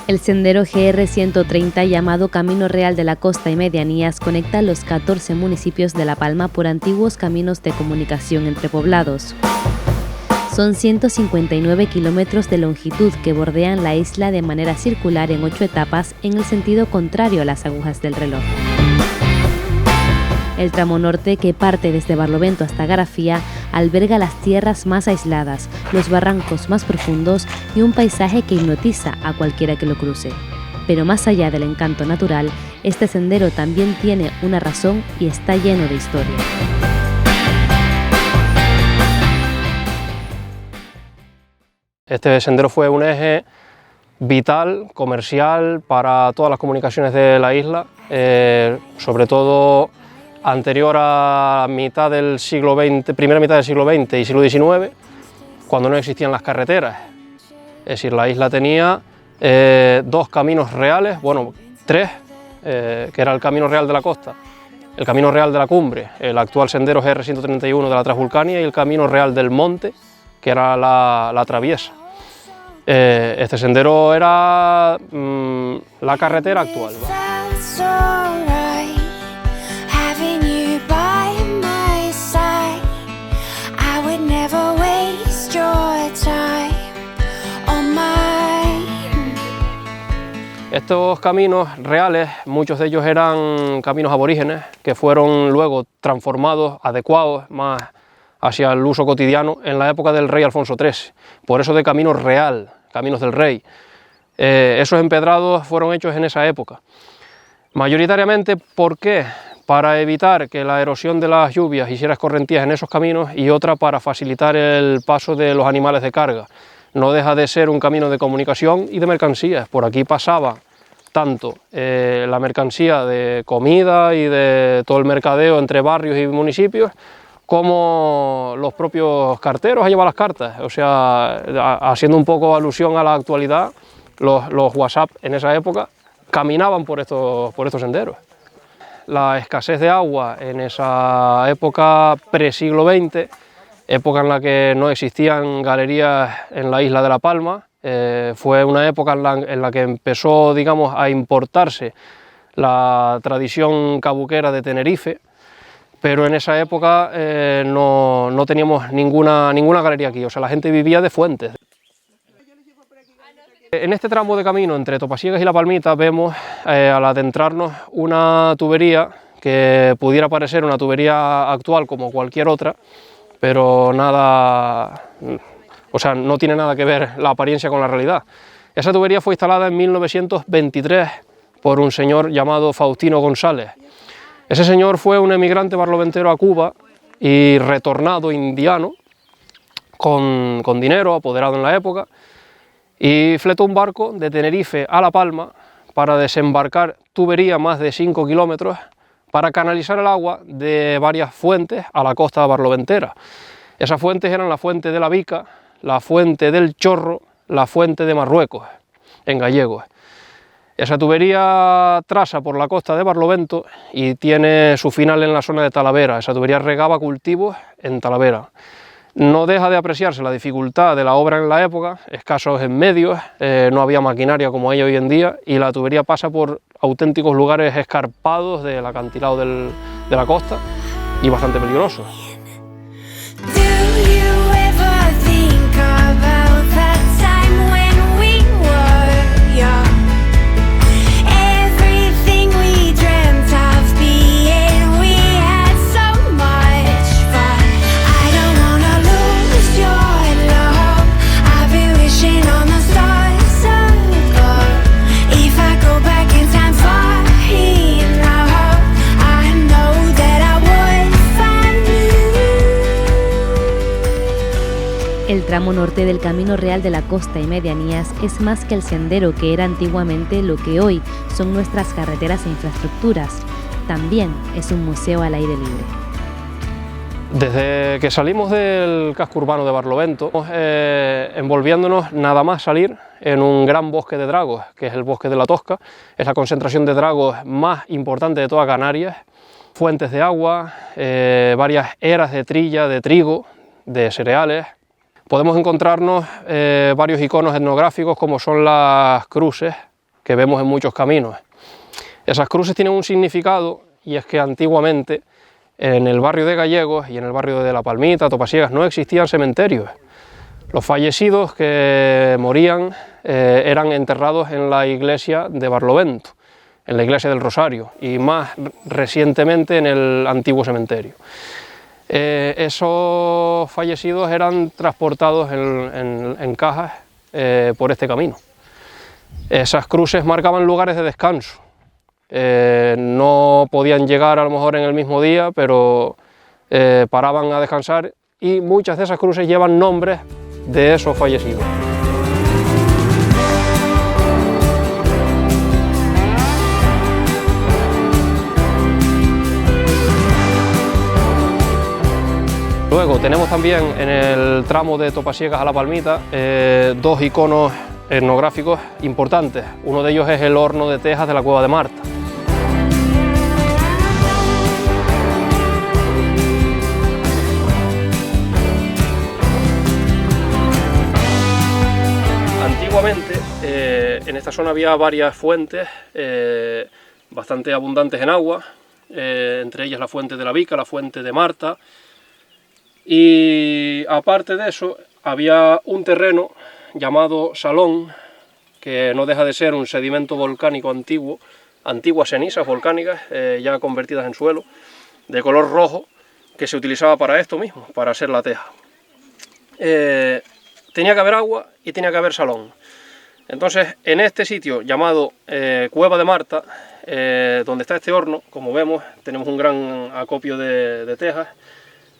El sendero GR130, llamado Camino Real de la Costa y Medianías, conecta los 14 municipios de La Palma por antiguos caminos de comunicación entre poblados. Son 159 kilómetros de longitud que bordean la isla de manera circular en 8 etapas en el sentido contrario a las agujas del reloj. El tramo norte, que parte desde Barlovento hasta Garafía, alberga las tierras más aisladas, los barrancos más profundos y un paisaje que hipnotiza a cualquiera que lo cruce. Pero más allá del encanto natural, este sendero también tiene una razón y está lleno de historia. Este sendero fue un eje vital, comercial, para todas las comunicaciones de la isla, sobre todo anterior a la mitad del siglo XX, primera mitad del siglo XX y siglo XIX, cuando no existían las carreteras. Es decir, la isla tenía 2 caminos reales, bueno, 3, que era el Camino Real de la Costa, el Camino Real de la Cumbre, el actual sendero GR131 de la Transvulcania, y el Camino Real del Monte, que era la Traviesa. Este sendero era la carretera actual, ¿va? Estos caminos reales, muchos de ellos eran caminos aborígenes que fueron luego transformados, adecuados más hacia el uso cotidiano en la época del rey Alfonso XIII, por eso de camino real, caminos del rey. Esos empedrados fueron hechos en esa época. Mayoritariamente, ¿por qué? Para evitar que la erosión de las lluvias hiciera escorrentías en esos caminos, y otra para facilitar el paso de los animales de carga. No deja de ser un camino de comunicación y de mercancías. Por aquí pasaba tanto la mercancía de comida y de todo el mercadeo entre barrios y municipios, como los propios carteros a llevar las cartas. O sea, haciendo un poco alusión a la actualidad, los WhatsApp en esa época caminaban por estos senderos. La escasez de agua en esa época pre-siglo XX, época en la que no existían galerías en la isla de La Palma, fue una época en la que empezó, digamos, a importarse la tradición cabuquera de Tenerife, pero en esa época no teníamos ninguna galería aquí, o sea, la gente vivía de fuentes. En este tramo de camino entre Topasiegas y La Palmita vemos, al adentrarnos, una tubería que pudiera parecer una tubería actual como cualquier otra, pero nada, o sea, no tiene nada que ver la apariencia con la realidad. Esa tubería fue instalada en 1923 por un señor llamado Faustino González. Ese señor fue un emigrante barloventero a Cuba y retornado indiano, con dinero, apoderado en la época, y fletó un barco de Tenerife a La Palma para desembarcar tubería más de 5 kilómetros para canalizar el agua de varias fuentes a la costa barloventera. Esas fuentes eran la fuente de la Bica, la fuente del Chorro, la fuente de Marruecos, en gallego. Esa tubería trasa por la costa de Barlovento y tiene su final en la zona de Talavera. Esa tubería regaba cultivos en Talavera. No deja de apreciarse la dificultad de la obra en la época, escasos en medios, no había maquinaria como hay hoy en día, y la tubería pasa por auténticos lugares escarpados del acantilado de la costa y bastante peligrosos. El tramo norte del Camino Real de la Costa y Medianías es más que el sendero que era antiguamente lo que hoy son nuestras carreteras e infraestructuras. También es un museo al aire libre. Desde que salimos del casco urbano de Barlovento, envolviéndonos nada más salir en un gran bosque de dragos, que es el bosque de la Tosca. Es la concentración de dragos más importante de toda Canarias. Fuentes de agua, varias eras de trilla, de trigo, de cereales. Podemos encontrarnos varios iconos etnográficos como son las cruces que vemos en muchos caminos. Esas cruces tienen un significado, y es que antiguamente en el barrio de Gallegos y en el barrio de La Palmita, Topasiegas, no existían cementerios. Los fallecidos que morían eran enterrados en la iglesia de Barlovento, en la iglesia del Rosario, y más recientemente en el antiguo cementerio. Esos fallecidos eran transportados en cajas por este camino. Esas cruces marcaban lugares de descanso. No podían llegar a lo mejor en el mismo día, pero paraban a descansar, y muchas de esas cruces llevan nombres de esos fallecidos. Luego tenemos también en el tramo de Topasiegas a La Palmita dos iconos etnográficos importantes. Uno de ellos es el horno de tejas de la Cueva de Marta. Antiguamente en esta zona había varias fuentes bastante abundantes en agua, entre ellas la fuente de la Vica, la fuente de Marta, y aparte de eso había un terreno llamado Salón, que no deja de ser un sedimento volcánico antiguo, antiguas cenizas volcánicas ya convertidas en suelo, de color rojo, que se utilizaba para esto mismo, para hacer la teja. Tenía que haber agua y tenía que haber salón. Entonces, en este sitio llamado Cueva de Marta, donde está este horno, como vemos, tenemos un gran acopio de tejas.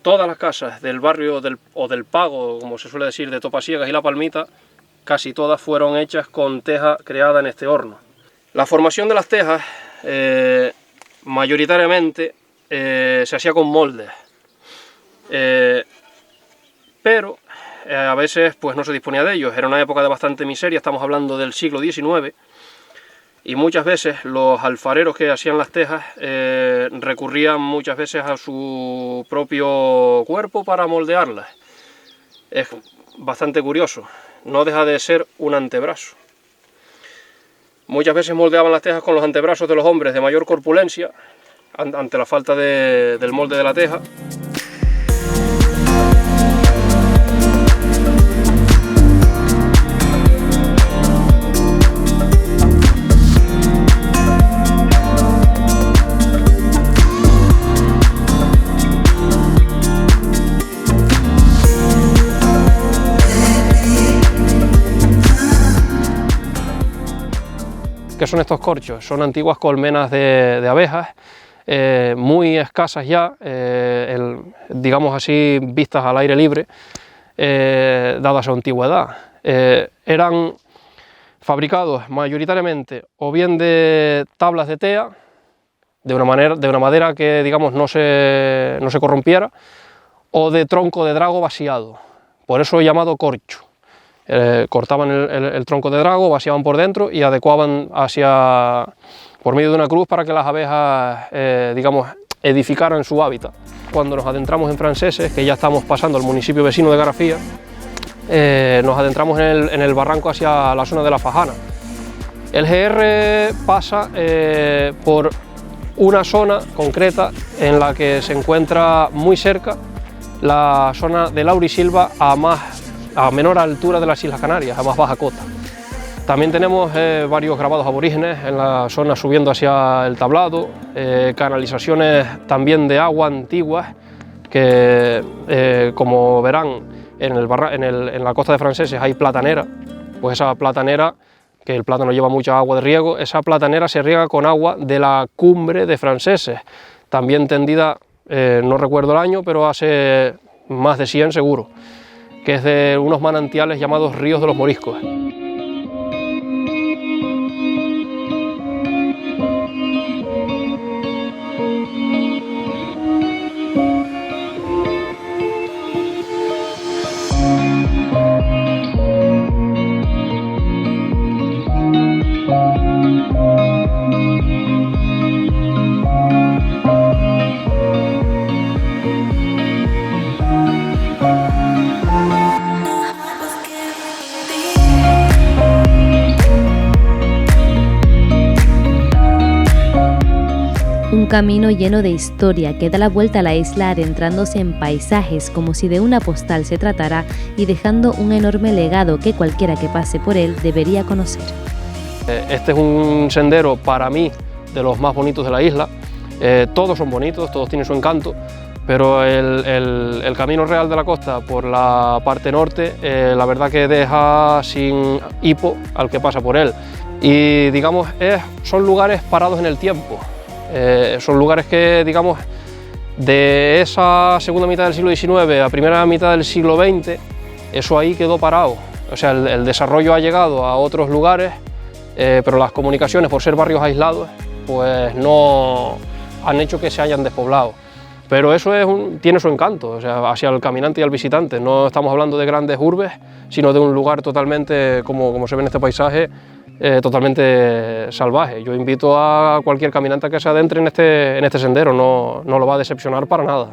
Todas las casas del barrio o del Pago, como se suele decir, de Topasiegas y La Palmita, casi todas fueron hechas con teja creada en este horno. La formación de las tejas, mayoritariamente, se hacía con moldes, pero a veces pues no se disponía de ellos. Era una época de bastante miseria, estamos hablando del siglo XIX, y muchas veces los alfareros que hacían las tejas recurrían muchas veces a su propio cuerpo para moldearlas. Es bastante curioso, no deja de ser un antebrazo. Muchas veces moldeaban las tejas con los antebrazos de los hombres de mayor corpulencia, ante la falta del molde de la teja. ¿Qué son estos corchos? Son antiguas colmenas de abejas, muy escasas ya, digamos así, vistas al aire libre, dada su antigüedad. Eran fabricados mayoritariamente o bien de tablas de tea, de una madera que digamos no se corrompiera, o de tronco de drago vaciado, por eso llamado corcho. Cortaban el tronco de drago, vaciaban por dentro y adecuaban por medio de una cruz para que las abejas, digamos, edificaran su hábitat. Cuando nos adentramos en Franceses, que ya estamos pasando al municipio vecino de Garafía, nos adentramos en el barranco hacia la zona de La Fajana. El GR pasa por una zona concreta en la que se encuentra muy cerca la zona de Laurisilva a menor altura de las Islas Canarias, a más baja cota. También tenemos varios grabados aborígenes en la zona subiendo hacia el tablado, canalizaciones también de agua antiguas que, como verán, en la costa de Franceses hay platanera. Pues esa platanera, que el plátano lleva mucha agua de riego, esa platanera se riega con agua de la cumbre de Franceses, también tendida, no recuerdo el año, pero hace más de 100 seguro, que es de unos manantiales llamados Ríos de los Moriscos. camino lleno de historia que da la vuelta a la isla adentrándose en paisajes como si de una postal se tratara y dejando un enorme legado que cualquiera que pase por él debería conocer. Este es un sendero para mí de los más bonitos de la isla. Todos son bonitos, todos tienen su encanto, pero el Camino Real de la Costa por la parte norte, la verdad que deja sin hipo al que pasa por él. Y digamos, son lugares parados en el tiempo, son lugares que, digamos, de esa segunda mitad del siglo XIX a primera mitad del siglo XX, eso ahí quedó parado. O sea, el desarrollo ha llegado a otros lugares, pero las comunicaciones, por ser barrios aislados, pues no han hecho que se hayan despoblado. Pero eso tiene su encanto, o sea, hacia el caminante y al visitante. No estamos hablando de grandes urbes, sino de un lugar totalmente, como se ve en este paisaje, totalmente salvaje. Yo invito a cualquier caminante a que se adentre en este sendero, no lo va a decepcionar para nada.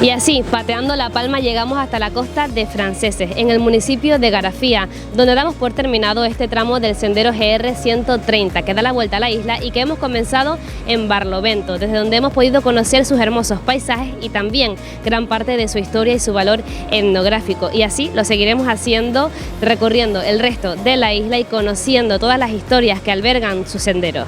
Y así, pateando la palma, llegamos hasta la costa de Franceses, en el municipio de Garafía, donde damos por terminado este tramo del sendero GR 130, que da la vuelta a la isla y que hemos comenzado en Barlovento, desde donde hemos podido conocer sus hermosos paisajes y también gran parte de su historia y su valor etnográfico. Y así lo seguiremos haciendo, recorriendo el resto de la isla y conociendo todas las historias que albergan sus senderos.